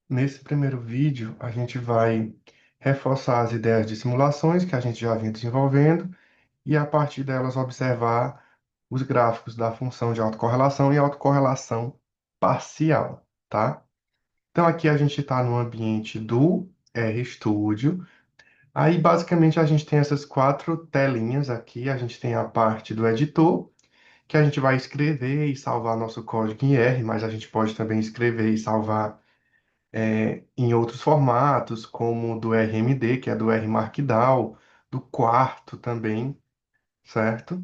Nesse primeiro vídeo, a gente vai reforçar as ideias de simulações que a gente já vinha desenvolvendo e, a partir delas, observar os gráficos da função de autocorrelação e autocorrelação parcial, tá? Então, aqui a gente está no ambiente do RStudio. Aí, basicamente, a gente tem essas quatro telinhas aqui. A gente tem a parte do editor, que a gente vai escrever e salvar nosso código em R, mas a gente pode também escrever e salvar em outros formatos, como o do RMD, que é do R Markdown, do quarto também, certo?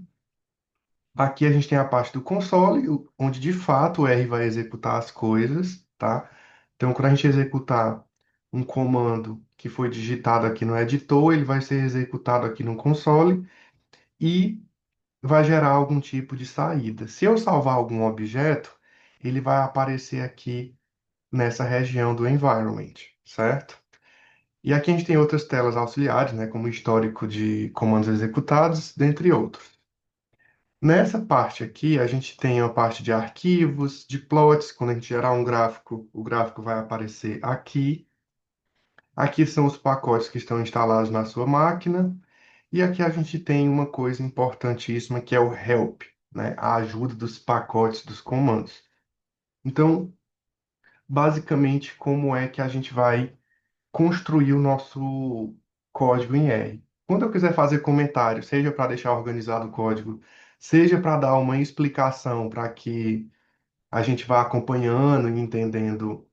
Aqui a gente tem a parte do console, onde de fato o R vai executar as coisas, tá? Então, quando a gente executar um comando que foi digitado aqui no editor, ele vai ser executado aqui no console e vai gerar algum tipo de saída. Se eu salvar algum objeto, ele vai aparecer aqui nessa região do environment, certo? E aqui a gente tem outras telas auxiliares, né, como histórico de comandos executados, dentre outros. Nessa parte aqui, a gente tem a parte de arquivos, de plots. Quando a gente gerar um gráfico, o gráfico vai aparecer aqui. Aqui são os pacotes que estão instalados na sua máquina. E aqui a gente tem uma coisa importantíssima que é o help, né, a ajuda dos pacotes dos comandos. Então, basicamente, como é que a gente vai construir o nosso código em R. Quando eu quiser fazer comentário, seja para deixar organizado o código, seja para dar uma explicação para que a gente vá acompanhando e entendendo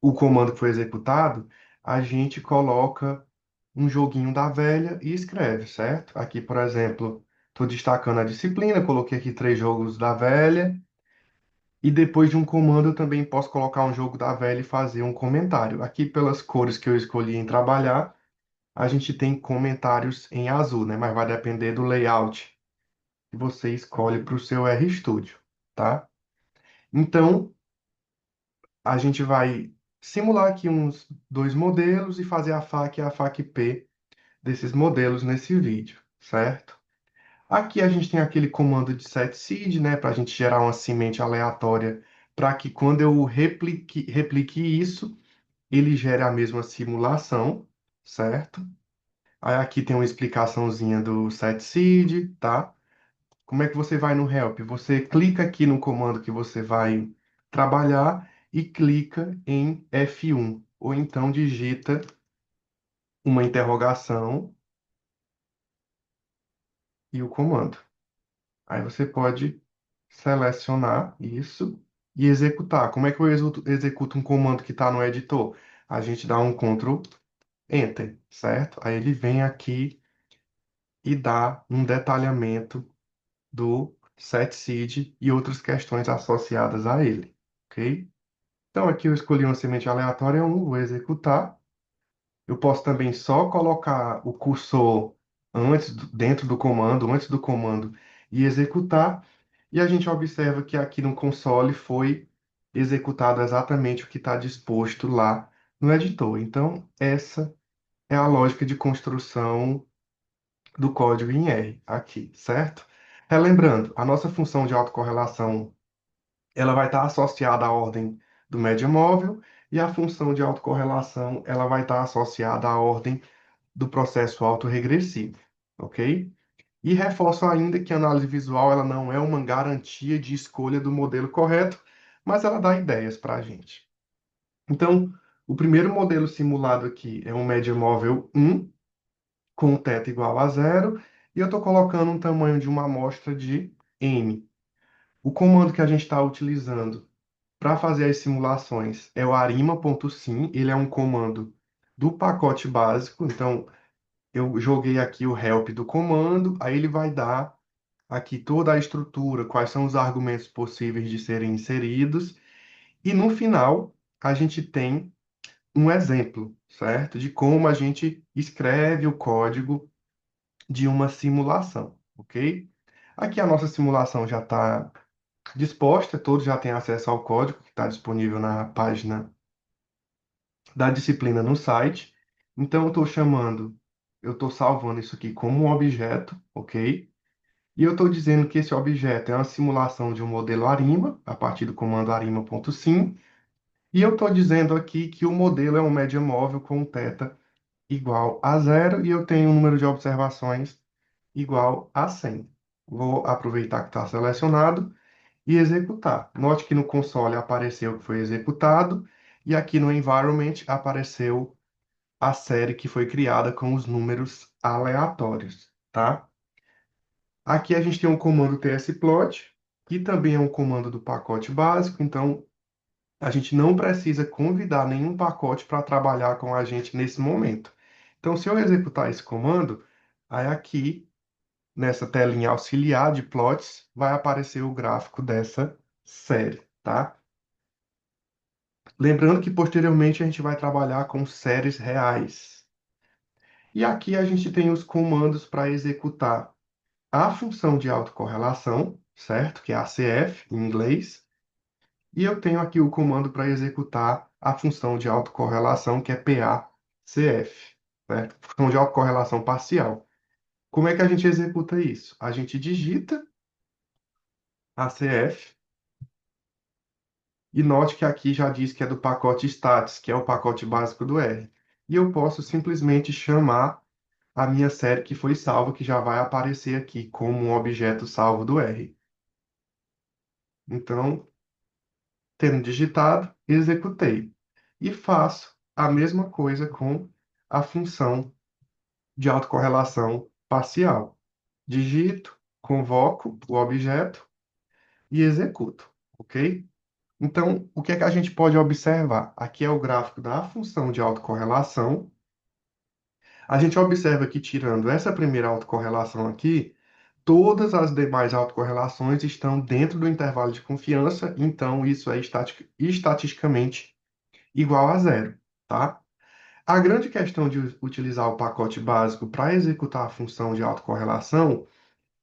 o comando que foi executado, a gente coloca um joguinho da velha e escreve, certo? Aqui, por exemplo, estou destacando a disciplina, coloquei aqui três jogos da velha. E depois de um comando, eu também posso colocar um jogo da velha e fazer um comentário. Aqui, pelas cores que eu escolhi em trabalhar, a gente tem comentários em azul, né? Mas vai depender do layout que você escolhe para o seu RStudio, tá? Então, a gente vai simular aqui uns dois modelos e fazer a FAQ e a FAQ-P desses modelos nesse vídeo, certo? Aqui a gente tem aquele comando de setSeed, né? Para a gente gerar uma semente aleatória para que quando eu replique isso, ele gere a mesma simulação, certo? Aí aqui tem uma explicaçãozinha do setSeed, tá? Como é que você vai no help? Você clica aqui no comando que você vai trabalhar e clica em F1, ou então digita uma interrogação e o comando. Aí você pode selecionar isso e executar. Como é que eu executo um comando que está no editor? A gente dá um Ctrl Enter, certo? Aí ele vem aqui e dá um detalhamento do setSeed e outras questões associadas a ele, ok? Então aqui eu escolhi uma semente aleatória 1, vou executar. Eu posso também só colocar o cursor dentro do comando, antes do comando, e executar. E a gente observa que aqui no console foi executado exatamente o que está disposto lá no editor. Então, essa é a lógica de construção do código em R aqui, certo? Relembrando, a nossa função de autocorrelação ela vai estar associada à ordem do média móvel e a função de autocorrelação ela vai estar associada à ordem do processo autorregressivo, ok? E reforço ainda que a análise visual ela não é uma garantia de escolha do modelo correto, mas ela dá ideias para a gente. Então, o primeiro modelo simulado aqui é um média móvel 1, com um teto igual a zero, e eu estou colocando um tamanho de uma amostra de n. O comando que a gente está utilizando para fazer as simulações é o arima.sim, ele é um comando do pacote básico, então eu joguei aqui o help do comando, aí ele vai dar aqui toda a estrutura, quais são os argumentos possíveis de serem inseridos, e no final a gente tem um exemplo, certo? De como a gente escreve o código de uma simulação, ok? Aqui a nossa simulação já está disposta, todos já têm acesso ao código que está disponível na página da disciplina no site. Então eu estou salvando isso aqui como um objeto, ok? E eu estou dizendo que esse objeto é uma simulação de um modelo ARIMA, a partir do comando arima.sim, E eu estou dizendo aqui que o modelo é um média móvel com θ igual a zero e eu tenho um número de observações igual a 100. Vou aproveitar que está selecionado e executar. Note que no console apareceu que foi executado e aqui no environment apareceu a série que foi criada com os números aleatórios, tá? Aqui a gente tem um comando tsplot, que também é um comando do pacote básico, então a gente não precisa convidar nenhum pacote para trabalhar com a gente nesse momento. Então, se eu executar esse comando, aí aqui nessa telinha auxiliar de plots vai aparecer o gráfico dessa série, tá? Lembrando que posteriormente a gente vai trabalhar com séries reais. E aqui a gente tem os comandos para executar a função de autocorrelação, certo? Que é a CF em inglês. E eu tenho aqui o comando para executar a função de autocorrelação, que é PACF, certo? Função de autocorrelação parcial. Como é que a gente executa isso? A gente digita ACF e note que aqui já diz que é do pacote stats, que é o pacote básico do R. E eu posso simplesmente chamar a minha série que foi salva, que já vai aparecer aqui como um objeto salvo do R. Então, tendo digitado, executei. E faço a mesma coisa com a função de autocorrelação parcial. Digito, convoco o objeto e executo, ok? Então, o que é que a gente pode observar? Aqui é o gráfico da função de autocorrelação. A gente observa que, tirando essa primeira autocorrelação aqui, todas as demais autocorrelações estão dentro do intervalo de confiança, então isso é estatisticamente igual a zero, tá? A grande questão de utilizar o pacote básico para executar a função de autocorrelação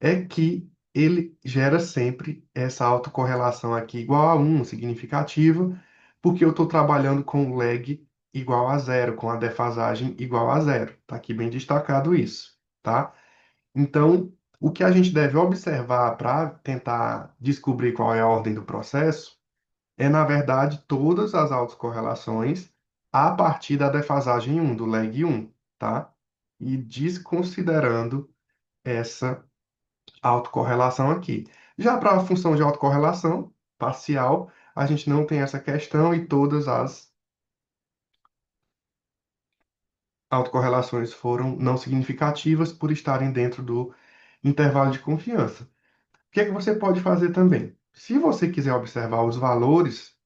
é que ele gera sempre essa autocorrelação aqui igual a um significativa, porque eu estou trabalhando com o lag igual a zero, com a defasagem igual a zero. Está aqui bem destacado isso, tá? Então, o que a gente deve observar para tentar descobrir qual é a ordem do processo é, na verdade, todas as autocorrelações a partir da defasagem um do lag um, tá? E desconsiderando essa autocorrelação aqui. Já para a função de autocorrelação parcial, a gente não tem essa questão e todas as autocorrelações foram não significativas por estarem dentro do intervalo de confiança. O que é que você pode fazer também? Se você quiser observar os valores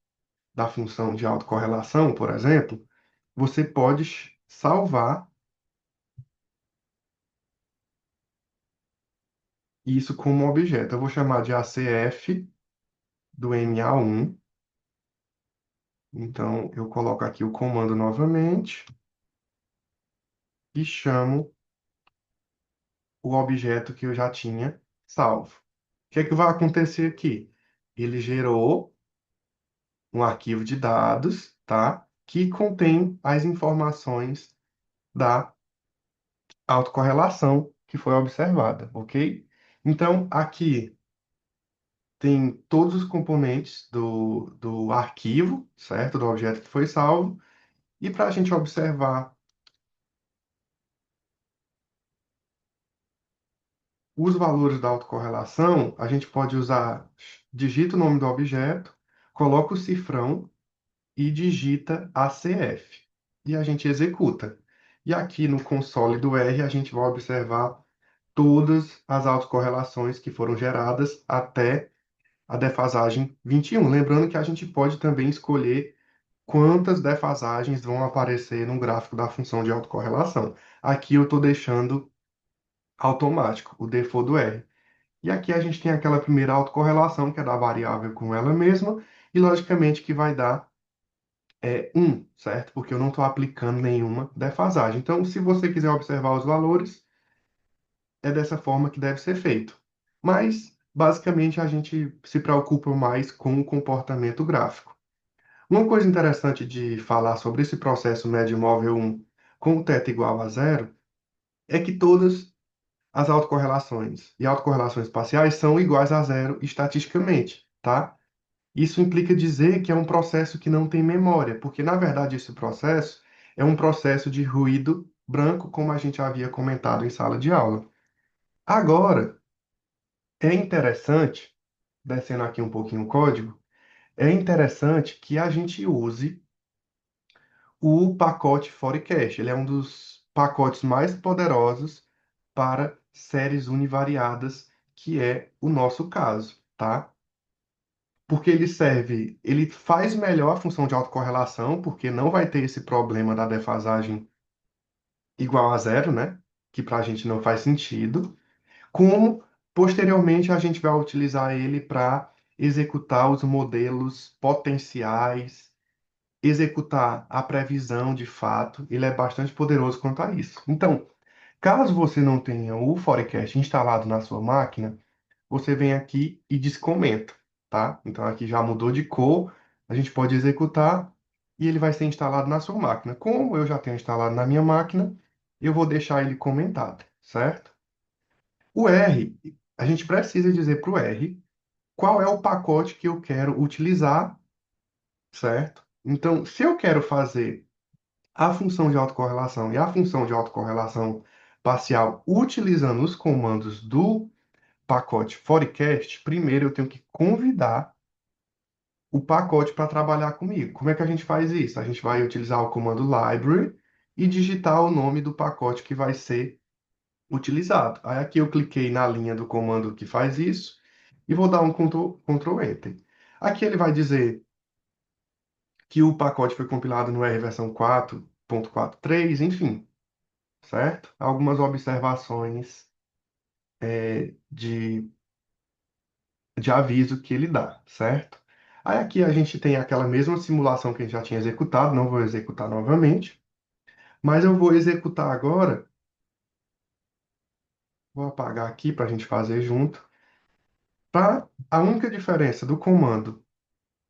da função de autocorrelação, por exemplo, você pode salvar isso como objeto. Eu vou chamar de ACF do MA1. Então, eu coloco aqui o comando novamente e chamo o objeto que eu já tinha salvo. O que é que vai acontecer aqui? Ele gerou um arquivo de dados, tá? Que contém as informações da autocorrelação que foi observada, ok? Então, aqui tem todos os componentes do arquivo, certo? Do objeto que foi salvo. E para a gente observar os valores da autocorrelação, a gente pode usar, digita o nome do objeto, coloca o cifrão e digita ACF. E a gente executa. E aqui no console do R, a gente vai observar todas as autocorrelações que foram geradas até a defasagem 21. Lembrando que a gente pode também escolher quantas defasagens vão aparecer no gráfico da função de autocorrelação. Aqui eu estou deixando automático, o default do R. E aqui a gente tem aquela primeira autocorrelação, que é da variável com ela mesma, e logicamente que vai dar 1, certo? Porque eu não estou aplicando nenhuma defasagem. Então, se você quiser observar os valores, é dessa forma que deve ser feito. Mas, basicamente, a gente se preocupa mais com o comportamento gráfico. Uma coisa interessante de falar sobre esse processo médio móvel 1 com o θ igual a zero é que todas as autocorrelações e autocorrelações parciais são iguais a zero estatisticamente, tá? Isso implica dizer que é um processo que não tem memória, porque na verdade esse processo é um processo de ruído branco, como a gente havia comentado em sala de aula. Agora, é interessante, descendo aqui um pouquinho o código, é interessante que a gente use o pacote Forecast. Ele é um dos pacotes mais poderosos para séries univariadas, que é o nosso caso, tá? Porque ele faz melhor a função de autocorrelação, porque não vai ter esse problema da defasagem igual a zero, né? Que para a gente não faz sentido. Como posteriormente a gente vai utilizar ele para executar os modelos potenciais, executar a previsão de fato. Ele é bastante poderoso quanto a isso. Então, caso você não tenha o Forecast instalado na sua máquina, você vem aqui e descomenta, tá? Então aqui já mudou de cor, a gente pode executar e ele vai ser instalado na sua máquina. Como eu já tenho instalado na minha máquina, eu vou deixar ele comentado, certo? O R, a gente precisa dizer para o R qual é o pacote que eu quero utilizar, certo? Então, se eu quero fazer a função de autocorrelação e a função de autocorrelação parcial utilizando os comandos do pacote Forecast, primeiro eu tenho que convidar o pacote para trabalhar comigo. Como é que a gente faz isso? A gente vai utilizar o comando library e digitar o nome do pacote que vai ser utilizado. Aí aqui eu cliquei na linha do comando que faz isso e vou dar um Ctrl Enter. Aqui ele vai dizer que o pacote foi compilado no R versão 4.43, enfim, certo? Algumas observações de aviso que ele dá, certo? Aí aqui a gente tem aquela mesma simulação que a gente já tinha executado, não vou executar novamente, mas eu vou executar agora, vou apagar aqui para a gente fazer junto, para a única diferença do comando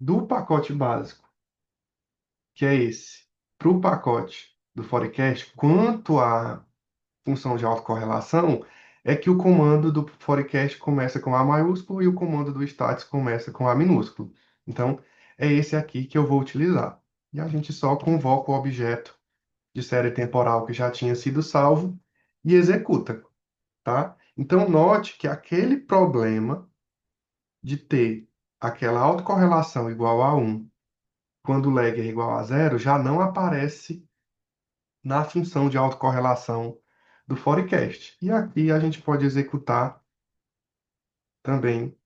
do pacote básico, que é esse, para o pacote do Forecast, quanto à função de autocorrelação, é que o comando do Forecast começa com A maiúsculo e o comando do Stats começa com A minúsculo. Então, é esse aqui que eu vou utilizar. E a gente só convoca o objeto de série temporal que já tinha sido salvo e executa, tá? Então, note que aquele problema de ter aquela autocorrelação igual a 1 quando o lag é igual a zero já não aparece na função de autocorrelação do forecast. E aqui a gente pode executar também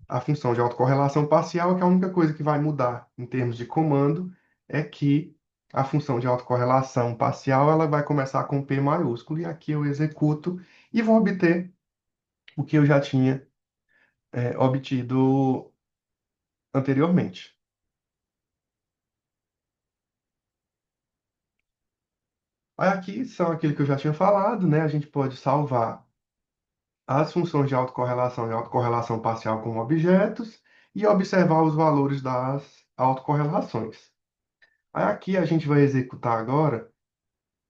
a função de autocorrelação parcial, que a única coisa que vai mudar em termos de comando é que a função de autocorrelação parcial ela vai começar com P maiúsculo, e aqui eu executo e vou obter o que eu já tinha obtido anteriormente. Aí aqui são aquilo que eu já tinha falado, né? A gente pode salvar as funções de autocorrelação e autocorrelação parcial com objetos e observar os valores das autocorrelações. Aí aqui a gente vai executar agora,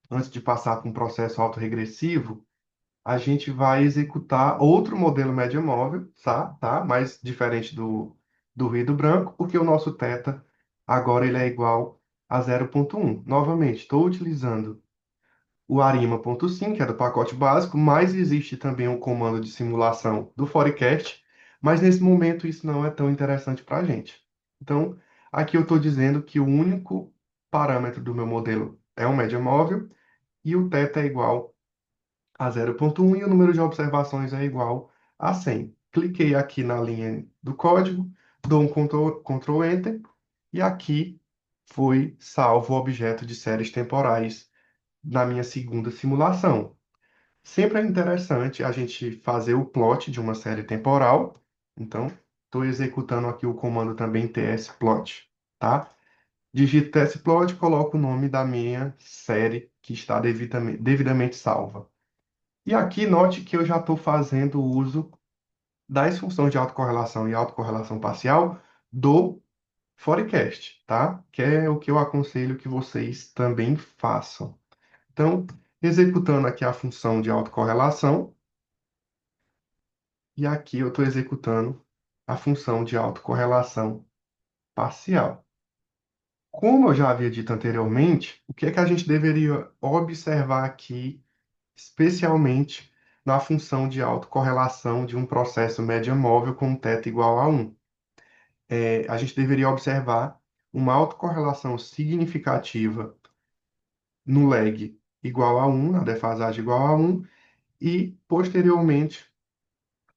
antes de passar para um processo autorregressivo, a gente vai executar outro modelo média móvel, tá? Mais diferente do ruído branco, porque o nosso θ agora ele é igual a 0,1. Novamente, estou utilizando o arima.sim, que é do pacote básico, mas existe também um comando de simulação do Forecast, mas nesse momento isso não é tão interessante para a gente. Então, aqui eu estou dizendo que o único parâmetro do meu modelo é um média móvel e o θ é igual a 0,1 e o número de observações é igual a 100. Cliquei aqui na linha do código, dou um Ctrl Enter e aqui foi salvo o objeto de séries temporais na minha segunda simulação. Sempre é interessante a gente fazer o plot de uma série temporal. Então, estou executando aqui o comando também tsplot, tá? Digito tsplot, coloco o nome da minha série que está devidamente salva. E aqui note que eu já estou fazendo uso das funções de autocorrelação e autocorrelação parcial do Forecast, tá? Que é o que eu aconselho que vocês também façam. Então, executando aqui a função de autocorrelação, e aqui eu estou executando a função de autocorrelação parcial. Como eu já havia dito anteriormente, o que é que a gente deveria observar aqui, especialmente na função de autocorrelação de um processo média móvel com θ igual a 1? A gente deveria observar uma autocorrelação significativa no lag igual a 1, na defasagem igual a 1, e, posteriormente,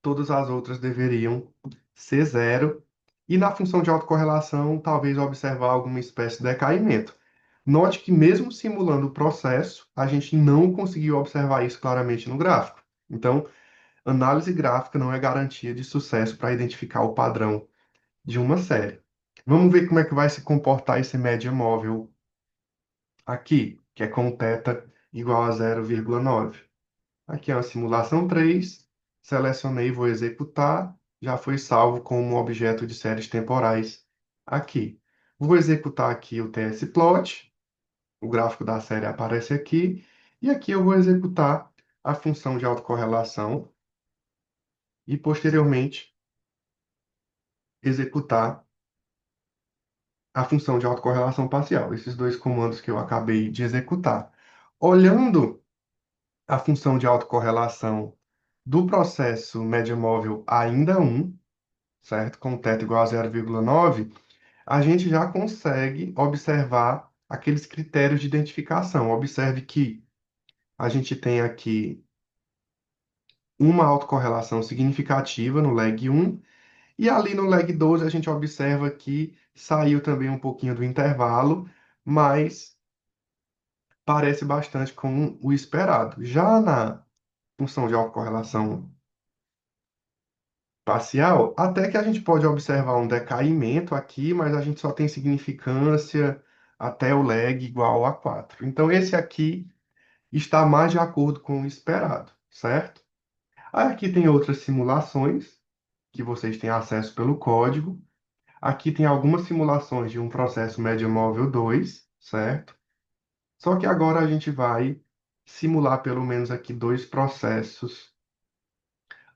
todas as outras deveriam ser zero. E na função de autocorrelação, talvez observar alguma espécie de decaimento. Note que, mesmo simulando o processo, a gente não conseguiu observar isso claramente no gráfico. Então, análise gráfica não é garantia de sucesso para identificar o padrão de uma série. Vamos ver como é que vai se comportar esse média móvel aqui, que é com θ igual a 0,9. Aqui é uma simulação 3. Selecionei, vou executar. Já foi salvo como objeto de séries temporais aqui. Vou executar aqui o tsplot. O gráfico da série aparece aqui. E aqui eu vou executar a função de autocorrelação e, posteriormente, executar a função de autocorrelação parcial. Esses dois comandos que eu acabei de executar. Olhando a função de autocorrelação do processo média móvel ainda 1, certo? Com θ igual a 0,9, a gente já consegue observar aqueles critérios de identificação. Observe que a gente tem aqui uma autocorrelação significativa no lag 1, e ali no lag 12 a gente observa que saiu também um pouquinho do intervalo, mas parece bastante com o esperado. Já na função de autocorrelação parcial, até que a gente pode observar um decaimento aqui, mas a gente só tem significância até o lag igual a 4. Então, esse aqui está mais de acordo com o esperado, certo? Aqui tem outras simulações que vocês têm acesso pelo código. Aqui tem algumas simulações de um processo média móvel 2, certo? Só que agora a gente vai simular pelo menos aqui dois processos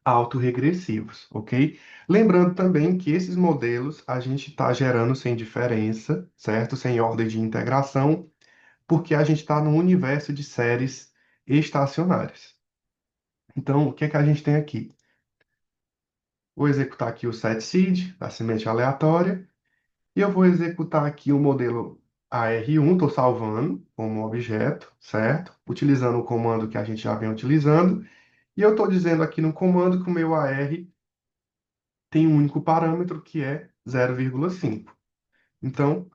autorregressivos, ok? Lembrando também que esses modelos a gente está gerando sem diferença, certo? Sem ordem de integração, porque a gente está no universo de séries estacionárias. Então, o que é que a gente tem aqui? Vou executar aqui o setSeed, da semente aleatória, e eu vou executar aqui o modelo AR1, estou salvando como objeto, certo? Utilizando o comando que a gente já vem utilizando, e eu estou dizendo aqui no comando que o meu AR tem um único parâmetro que é 0,5. Então,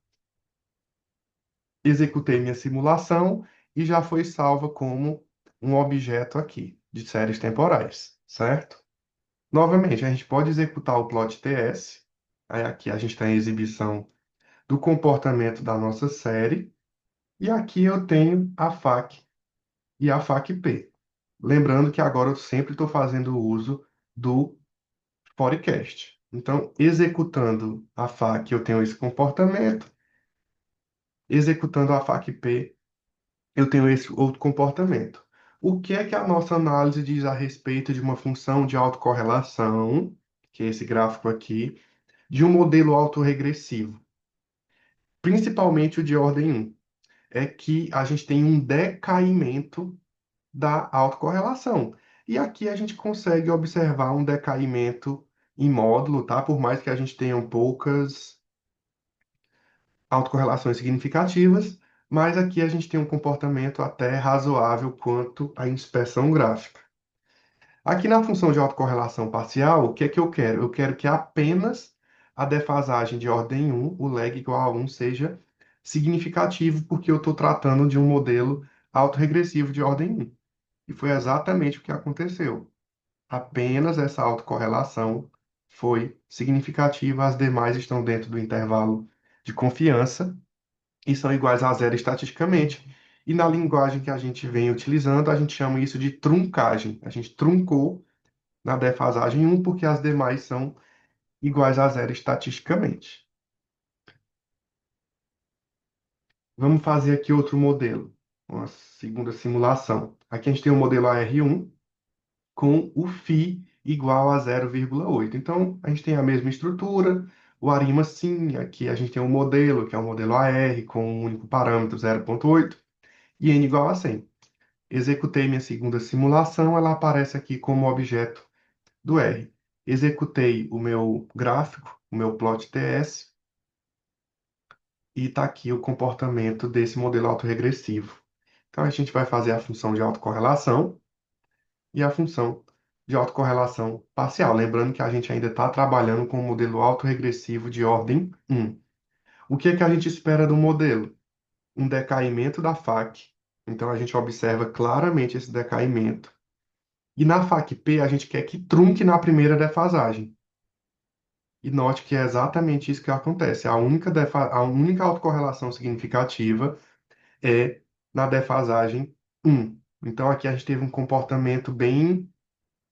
executei minha simulação e já foi salva como um objeto aqui de séries temporais, certo? Novamente, a gente pode executar o plot TS. Aí aqui a gente tem a exibição do comportamento da nossa série. E aqui eu tenho a FAQ e a FAQ-P. Lembrando que agora eu sempre estou fazendo uso do forecast. Então, executando a FAQ, eu tenho esse comportamento. Executando a FAQ-P, eu tenho esse outro comportamento. O que é que a nossa análise diz a respeito de uma função de autocorrelação, que é esse gráfico aqui, de um modelo autorregressivo, principalmente o de ordem 1? É que a gente tem um decaimento da autocorrelação. E aqui a gente consegue observar um decaimento em módulo, tá? Por mais que a gente tenha poucas autocorrelações significativas, mas aqui a gente tem um comportamento até razoável quanto à inspeção gráfica. Aqui na função de autocorrelação parcial, o que é que eu quero? Eu quero que apenas a defasagem de ordem 1, o lag igual a 1, seja significativo, porque eu estou tratando de um modelo autorregressivo de ordem 1. E foi exatamente o que aconteceu. Apenas essa autocorrelação foi significativa, as demais estão dentro do intervalo de confiança e são iguais a zero estatisticamente. E na linguagem que a gente vem utilizando, a gente chama isso de truncagem. A gente truncou na defasagem 1 porque as demais são iguais a zero estatisticamente. Vamos fazer aqui outro modelo, uma segunda simulação. Aqui a gente tem o modelo AR1 com o φ igual a 0,8. Então, a gente tem a mesma estrutura, o arima sim, aqui a gente tem um modelo, que é o modelo AR, com um único parâmetro 0,8, e n igual a 100. Executei minha segunda simulação, ela aparece aqui como objeto do R. Executei o meu gráfico, o meu plot TS, e está aqui o comportamento desse modelo autorregressivo. Então, a gente vai fazer a função de autocorrelação e a função de autocorrelação parcial. Lembrando que a gente ainda está trabalhando com o modelo autorregressivo de ordem 1. O que é que a gente espera do modelo? Um decaimento da FAC. Então, a gente observa claramente esse decaimento. E na FAC-P, a gente quer que trunque na primeira defasagem. E note que é exatamente isso que acontece. A única autocorrelação significativa é na defasagem 1. Então, aqui a gente teve um comportamento bem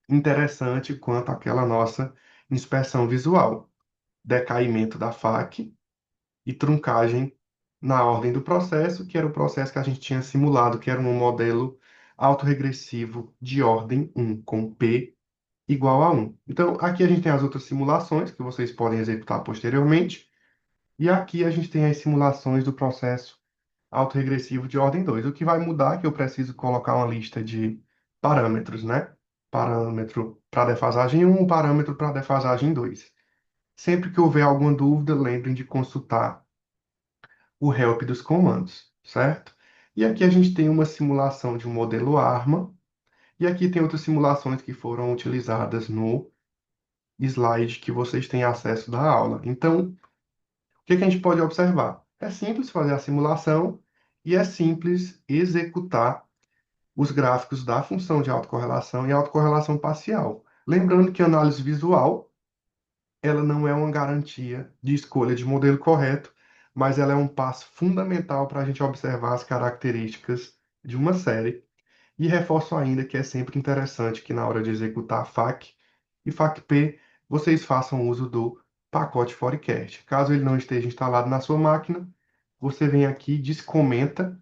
interessante quanto àquela nossa inspeção visual. Decaimento da FAC e truncagem na ordem do processo, que era o processo que a gente tinha simulado, que era um modelo autorregressivo de ordem 1, com P igual a 1. Então, aqui a gente tem as outras simulações que vocês podem executar posteriormente, e aqui a gente tem as simulações do processo autorregressivo de ordem 2. O que vai mudar é que eu preciso colocar uma lista de parâmetros, né? Parâmetro para defasagem 1, parâmetro para defasagem 2. Sempre que houver alguma dúvida, lembrem de consultar o help dos comandos, certo? E aqui a gente tem uma simulação de um modelo ARMA, e aqui tem outras simulações que foram utilizadas no slide que vocês têm acesso da aula. Então, o que que a gente pode observar? É simples fazer a simulação e é simples executar os gráficos da função de autocorrelação e autocorrelação parcial. Lembrando que a análise visual, ela não é uma garantia de escolha de modelo correto, mas ela é um passo fundamental para a gente observar as características de uma série. E reforço ainda que é sempre interessante que na hora de executar FAC e FAC-P, vocês façam uso do pacote Forecast. Caso ele não esteja instalado na sua máquina, você vem aqui, descomenta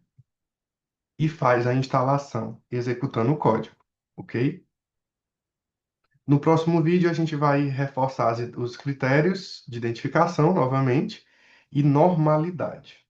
e faz a instalação, executando o código, ok? No próximo vídeo, a gente vai reforçar os critérios de identificação novamente e normalidade.